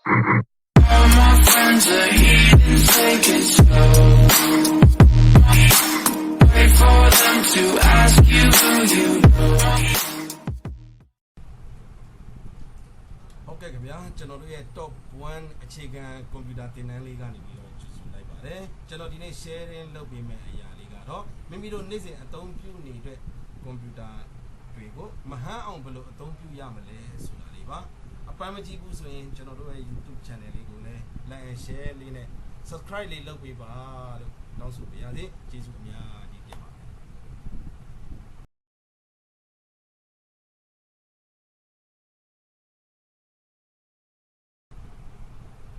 All my friends are heathens, take it slow. Wait for them to ask you who you know. ဟုတ်ကဲ့ခင်ဗျာကျွန်တော်တို့ရဲ့ top 1အခြေခံကွန်ပျူတာသင်တန်းလေးကနေပြီးတော့ကြည့်လိုက်ပါတယ်ကျွန်တော်ဒီနေ့ sharing လုပ်ပေးမယ့်အရာလေးကတော့မိမိတို့နေ့စဉ်အသုံးပြုနေတဲ့ကွန်ပျူတာတွေကိုမဟန်းအောင်ဘယ်လိုအသုံးပြုရမလဲဆိုတာလေးပါအပန်းမကြည့်ဘူးဆိုရင်ကျွန်တော်တို့ရဲ့ YouTube channel လေးကိုလည်း like and share လေးနဲ့ subscribe လေးလုပ်ပေးပါလို့တောင်းဆိုပါရစေကျေးဇူးအများကြီးတင်ပါတယ်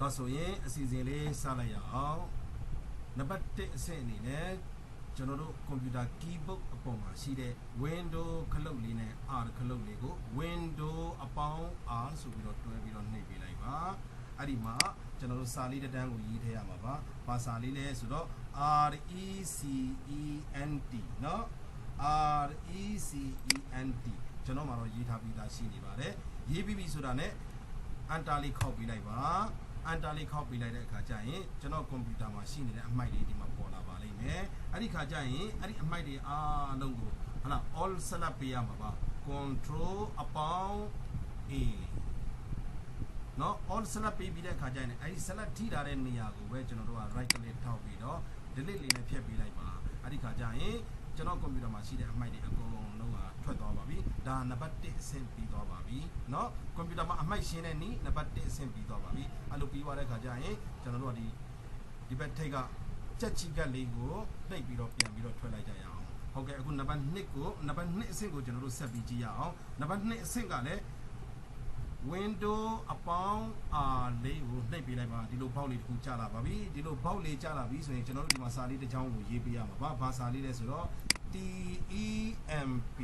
ဒါဆိုရင်အစီအစဉ်လေးစလိုက်ရအောင်နံပါတ်1အဆင့်အနေနဲ့ကျွန်တော်တို့ကွန်ပျူတာ keyboard အပေါ်မှာရှိတဲ့ window ခလုတ်လေးနဲ့ R ခလုတ်လေးကို window အပေါင်း R ဆိုပြီးတော့တွဲပြီးတော့နှိပ်ပေးလိုက်ပါအဲ့ဒီမှာကျွန်တော်တို့စာလေးတစ်တန်းကိုရေးထည့်ရမှာပါဘာစာလေးလဲဆိုတော့ RECENT เนาะ RECENT ကျွန်တော်မှာတော့ရေးထားပြီးသားရှိနေပါတယ်ရေးပြီးပြီဆိုတာ ਨੇ အန်တာလေးခောက်ပေးလိုက်ပါအန်တာလေးခောက်ပေးလိုက်တဲ့အခါကျရင်ကျွန်တော်ကွန်ပျူတာမှာရှိနေတဲ့အမိုက်လေးဒီမှာပေါ်လာပါလိမ့်မယ်အဲ့ဒီခါကျရင်အဲ့ဒီအမိုက်တွေအားလုံးကိုဟလာ all select ပေးရမှာပါ control အပေါင်း A เนาะ all select ပေးပြီးတဲ့အခါကျရင်အဲ့ဒီ select ထိထားတဲ့နေရာကိုပဲကျွန်တော်တို့က right click ထောက်ပြီးတော့ delete လေးနဲ့ဖျက်ပေးလိုက်ပါအဲ့ဒီခါကျရင်ကျွန်တော်ကွန်ပျူတာမှာရှိတဲ့အမိုက်တွေအကုန်လုံးကထွက်သွားပါပြီဒါနံပါတ်1အဆင့်ပြီးသွားပါပြီเนาะကွန်ပျူတာမှာအမိုက်ရှင်းတဲ့နည်းနံပါတ်1အဆင့်ပြီးသွားပါပြီအဲ့လိုပြီးသွားတဲ့ခါကျရင်ကျွန်တော်တို့ကဒီဘက်ထိတ်ကချက်ချီကတ်လေးကိုနှိပ်ပြီးတော့ပြန်ပြီးတော့ထွက်လိုက်ကြရအောင်ဟုတ်ကဲ့အခုနံပါတ်2ကိုနံပါတ်2အဆင့်ကိုကျွန်တော်တို့ဆက်ပြီးကြည့်ရအောင်နံပါတ်2အဆင့်ကလည်း window အပေါင်း R လေးကိုနှိပ်ပေးလိုက်ပါဒီလိုဘောက်လေးတစ်ခုကြာလာပါပြီဒီလိုဘောက်လေးကြာလာပြီဆိုရင်ကျွန်တော်တို့ဒီမှာစာလေးတစ်ချောင်းကိုရေးပေးရမှာပါဘာစာလေးလဲဆိုတော့ TEMP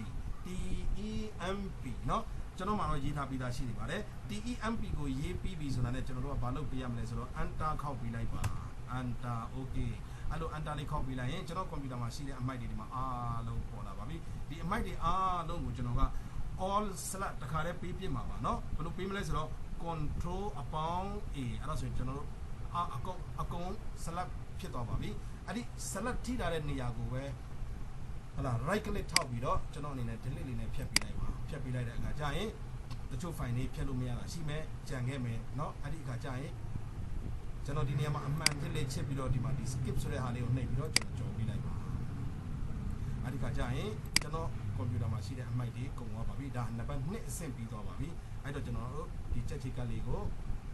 เนาะကျွန်တော်မှာတော့ရေးထားပြီးသားရှိနေပါတယ် TEMP ကိုရေးပြီးပြီဆိုတာနဲ့ကျွန်တော်တို့ကဘာလုပ်ပေးရမလဲဆိုတော့ enter ခောက်ပေးလိုက်ပါ enter okay အဲ့လို enter လေးခောက်ပေးလိုက်ရင်ကျွန်တော်ကွန်ပျူတာမှာရှိတဲ့အမိုက်တွေဒီမှာအားလုံးပေါ်လာပါပြီဒီအမိုက်တွေအားလုံးကိုကျွန်တော်က all select တခါတည်းပေးပြမှာပါเนาะဘယ်လိုပေးမလဲဆိုတော့ control အပေါင်း A အဲ့ဒါဆိုရင်ကျွန်တော်တို့အကုန် select ဖြစ်သွားပါပြီအဲ့ဒီ select ထိထားတဲ့နေရာကိုပဲဟလာ right click ထောက်ပြီးတော့ကျွန်တော်အနေနဲ့ delete လေးနဲ့ဖျက်ပေးလိုက်ပါဖျက်ပေးလိုက်တဲ့အခါကျရင်တချို့ file တွေဖျက်လို့မရတာရှိမယ်ကြံခဲ့မယ်เนาะအဲ့ဒီအခါကျရင်ကျွန်တော်ဒီနေရာမှာအမှန်တစ်လေးချစ်ပြီးတော့ဒီမှာဒီ skip ဆိုတဲ့ဟာလေးကိုနှိပ်ပြီးတော့ကျွန်တော်ကြော်ပေးလိုက်ပါအဲ့ဒီအခါကျရင်ကျွန်တော်ကွန်ပျူတာမှာရှိတဲ့အမိုက်တွေကုန်သွားပါပြီဒါနံပါတ်2အဆင့်ပြီးသွားပါပြီအဲ့တော့ကျွန်တော်တို့ဒီချက်ချစ်ကလေးကို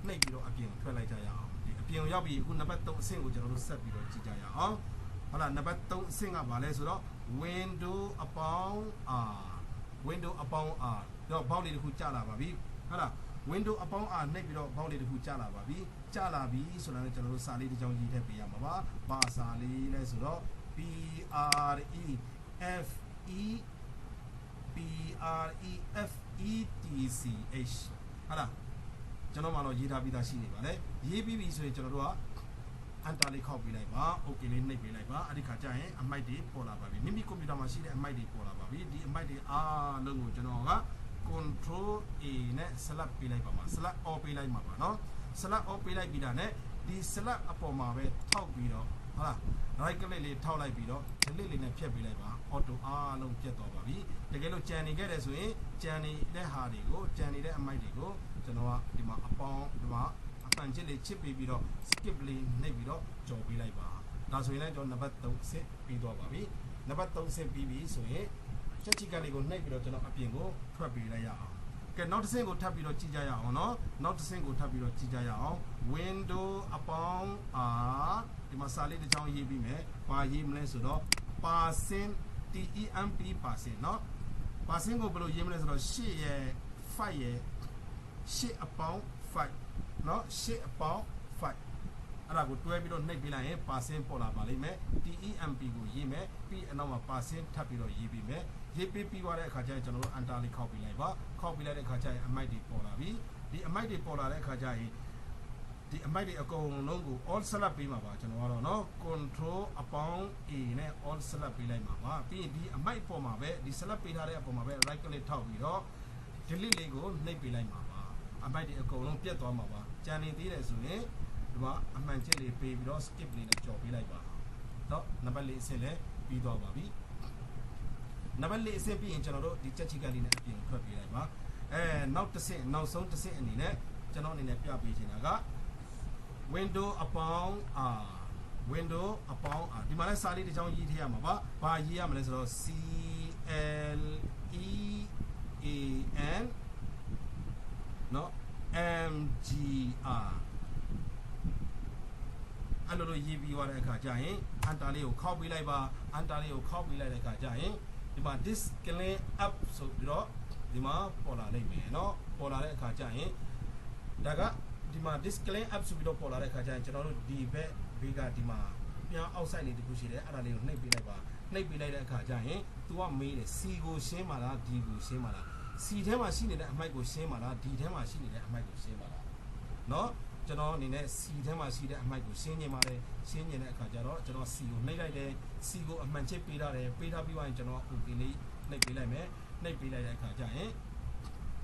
နှိပ်ပြီးတော့အပြင်ကိုထွက်လိုက်ကြရအောင်ဒီအပြင်ကိုရောက်ပြီးအခုနံပါတ်3အဆင့်ကိုကျွန်တော်တို့ဆက်ပြီးတော့ကြည့်ကြရအောင်ဟုတ်လားနံပါတ်3အဆင့်ကဘာလဲဆိုတော့ window အပေါင်း R window အပေါင်း R တော့ဘောက်လေးတစ်ခုကြာလာပါပြီဟုတ်လား window အပေါင်း R နှိပ်ပြီးတော့ဘောက်လေးတစ်ခုကြာလာပါပြီကြာလာပြီဆိုတာနဲ့ကျွန်တော်တို့စာလေးတစ်ကြောင်းရေးထည့်ပေးရမှာပါဘာစာလေးလဲဆိုတော့ PREFETCH ဟာလားကျွန်တော်မှတော့ရေးထားပြီးသားရှိနေပါလေရေးပြီးပြီဆိုရင်ကျွန်တော်တို့ကအန်တာလေးခောက်ပေးလိုက်ပါ okay လေးနှိပ်ပေးလိုက်ပါအဲ့ဒီခါကျရင်အမိုက်တွေပေါ်လာပါပြီမိမိကွန်ပျူတာမှာရှိတဲ့အမိုက်တွေပေါ်လာပါပြီဒီအမိုက်တွေအားလုံးကိုကျွန်တော်က control A နဲ့ select ပေးလိုက်ပါမှာ select all ပေးလိုက်မှာပါเนาะ select all ပေးလိုက်ပြီးတာနဲ့ဒီ select အပေါ်မှာပဲထောက်ပြီးတော့ဟုတ်လား right click လေးထောက်လိုက်ပြီးတော့ delete လေးနဲ့ဖျက်ပေးလိုက်ပါ auto အားလုံးပြတ်သွားပါပြီတကယ်လို့ကြံနေခဲ့တယ်ဆိုရင်ကြံနေတဲ့ဟာတွေကိုကြံနေတဲ့အမိုက်တွေကိုကျွန်တော်ကဒီမှာအပေါင်းဒီမှာအပန်ချစ်လေးချစ်ပေးပြီးတော့ skip လေးနှိပ်ပြီးတော့ကြော်ပေးလိုက်ပါဒါဆိုရင်လည်းကျွန်တော်နံပါတ်3အဆင့်ပြီးသွားပါပြီနံပါတ်3အဆင့်ပြီးပြီဆိုရင်ချက်ချီကလေးကိုနှိပ်ပြီးတော့ကျွန်တော်အပြင်ကိုထွက်ပေးလိုက်ရအောင်ကဲနောက်တစ်ဆင့်ကိုထပ်ပြီးတော့ကြည့်ကြရအောင်เนาะနောက်တစ်ဆင့်ကိုထပ်ပြီးတော့ကြည့်ကြရအောင် window အပေါင်း R ဒီမှာစာလေးတစ်ချောင်းရေးပြီးမယ်ဘာရေးမလဲဆိုတော့ percent TEMP percent เนาะ percent ကိုဘယ်လိုရေးမလဲဆိုတော့8ရဲ့5ရဲ့8အပေါင်း5เนาะ8အပေါင်း5အဲ့ဒါကိုတွဲပြီးတော့နှိပ်ပေးလိုက်ရင် percent ပေါ်လာပါလိမ့်မယ် TEMP ကိုရေးမယ်ပြီးအနောက်မှာ percent ထပ်ပြီးတော့ရေးပေးမယ်ရေးပေးပြီးသွားတဲ့အခါကျရင်ကျွန်တော်တို့ enter လေးခောက်ပေးလိုက်ပါခောက်ပေးလိုက်တဲ့အခါကျရင်အမိုက်တွေပေါ်လာပြီဒီအမိုက်တွေပေါ်လာတဲ့အခါကျရင်ဒီအမိုက်တွေအကုန်လုံးကို all select ပေးမှာပါကျွန်တော်ကတော့เนาะ control အပေါင်း A နဲ့ all select ပေးလိုက်မှာပါပြီးရင်ဒီအမိုက်ပေါ်မှာပဲဒီ select ပေးထားတဲ့အပေါ်မှာပဲ right click ထောက်ပြီးတော့ delete လေးကိုနှိပ်ပေးလိုက်မှာပါအမိုက်တွေအကုန်လုံးပြတ်သွားမှာပါ ကြံနေသေးတယ်ဆိုရင်ဒီမှာအမှန်ချက်လေးပေးပြီးတော့ skip လေးနဲ့ကြော်ပေးလိုက်ပါတော့နံပါတ်4အဆင့်လည်းပြီးသွားပါပြီနံပါတ်4အဆင့်ပြီးရင်ကျွန်တော်တို့ဒီချက်ချိကလေးနဲ့အပြင်ထွက်ပေးလိုက်ပါနောက်တစ်ဆင့်နောက်ဆုံးတစ်ဆင့်အနေနဲ့ကျွန်တော်အနေနဲ့ပြပေးချင်တာက window အပေါင်းဒီမှာလဲစာလေးတစ်ချောင်းရေးထည့်ရမှာပါဘာရေးရမလဲဆိုတော့ C L E A N နော် M G R အဲ့လိုရေးပြီးသွားတဲ့အခါကျရင်အန်တာလေးကိုခောက်ပေးလိုက်ပါအန်တာလေးကိုခောက်ပေးလိုက်တဲ့အခါကျရင်ဒီမှာ display up ဆိုပြီးတော့ဒီမှာပေါ်လာလိမ့်မယ်เนาะပေါ်လာတဲ့အခါကျရင်ဒါကဒီမှာ display up ဆိုပြီးတော့ပေါ်လာတဲ့အခါကျရင်ကျွန်တော်တို့ဒီဘက်ဘေးကဒီမှာပြန် outside လေးတခုရှိတယ်အဲ့ဒါလေးကိုနှိပ်ပေးလိုက်ပါနှိပ်ပေးလိုက်တဲ့အခါကျရင် तू ကမေးတယ် C ကိုရှင်းပါလား D ကိုရှင်းပါလား C ထဲမှာရှိနေတဲ့အမိုက်ကိုရှင်းပါလား D ထဲမှာရှိနေတဲ့အမိုက်ကိုရှင်းပါလားเนาะကျွန်တော်အနေနဲ့ C ထဲမှာရှိတဲ့အမိုက်ကိုရှင်းနေပါတယ်ရှင်းနေတဲ့အခါကျတော့ကျွန်တော် C ကိုနှိပ်လိုက်တယ် C ကိုအမှန်ချစ်ပေးထားတယ်ပေးထားပြီးသွားရင်ကျွန်တော် OK လေးနှိပ်ပေးလိုက်မယ်နှိပ်ပေးလိုက်တဲ့အခါကျရင်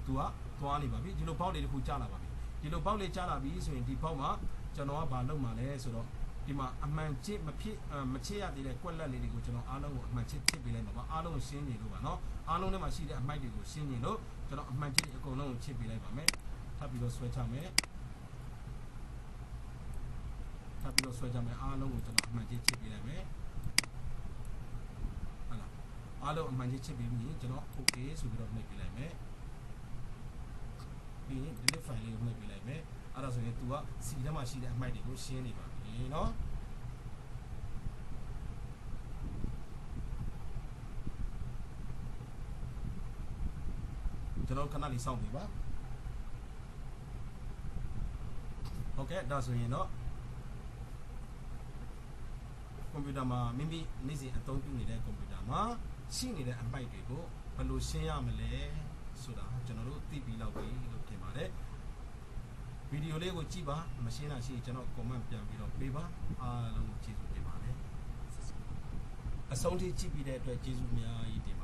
तू ကသွားနေပါပြီဒီလိုပေါက်လေးတစ်ခုကျလာပါပြီဒီလိုပေါက်လေးကျလာပြီဆိုရင်ဒီပေါက်မှာကျွန်တော်ကဘာလုပ်မှာလဲဆိုတော့ဒီမှာအမှန်ချစ်မချစ်ရသေးတဲ့ကွက်လက်လေးတွေကိုကျွန်တော်အားလုံးကိုအမှန်ချစ်ပေးလိုက်ပါပါအားလုံးကိုရှင်းနေလို့ပါเนาะအားလုံးထဲမှာရှိတဲ့အမိုက်တွေကိုရှင်းနေလို့ကျွန်တော်အမှန်ချစ်အကုန်လုံးကိုချစ်ပေးလိုက်ပါမယ်ထပ်ပြီးတော့ဆွဲချမယ်အားလုံးကိုကျွန်တော်အမှန်ချစ်ပေးလိုက်မယ်ဟုတ်လားအားလုံးအမှန်ချစ်ပေးပြီးကျွန်တော် OK ဆိုပြီးတော့နှိပ်ပေးလိုက်မယ်ပြီးရင် delete file လေးကိုနှိပ်ပေးလိုက်မယ်အဲ့ဒါဆိုရင် तू က C ထဲမှာရှိတဲ့အမိုက်တွေကိုရှင်းနေပါပြီเนาะကျွန်တော်ခဏလေးစောင့်နေပါโอเคဒါဆိုရင်တော့ကွန်ပျူတာမှာမိမိနေ့စဉ်အသုံးပြုနေတဲ့ကွန်ပျူတာမှာရှိနေတဲ့အမိုက်တွေကိုဘယ်လိုရှင်းရမလဲဆိုတာကျွန်တော်တို့သိပြီးလောက်ပြီလို့ထင်ပါတယ်ဗီဒီယိုလေးကိုကြည့်ပါမရှင်းတာရှိရင်ကျွန်တော် comment ပြန်ပြီးတော့ပေးပါအားလုံးကျေးဇူးတင်ပါတယ်အဆုံးထိကြည့်ပြီးတဲ့အတွက်ကျေးဇူးများကြီးတင်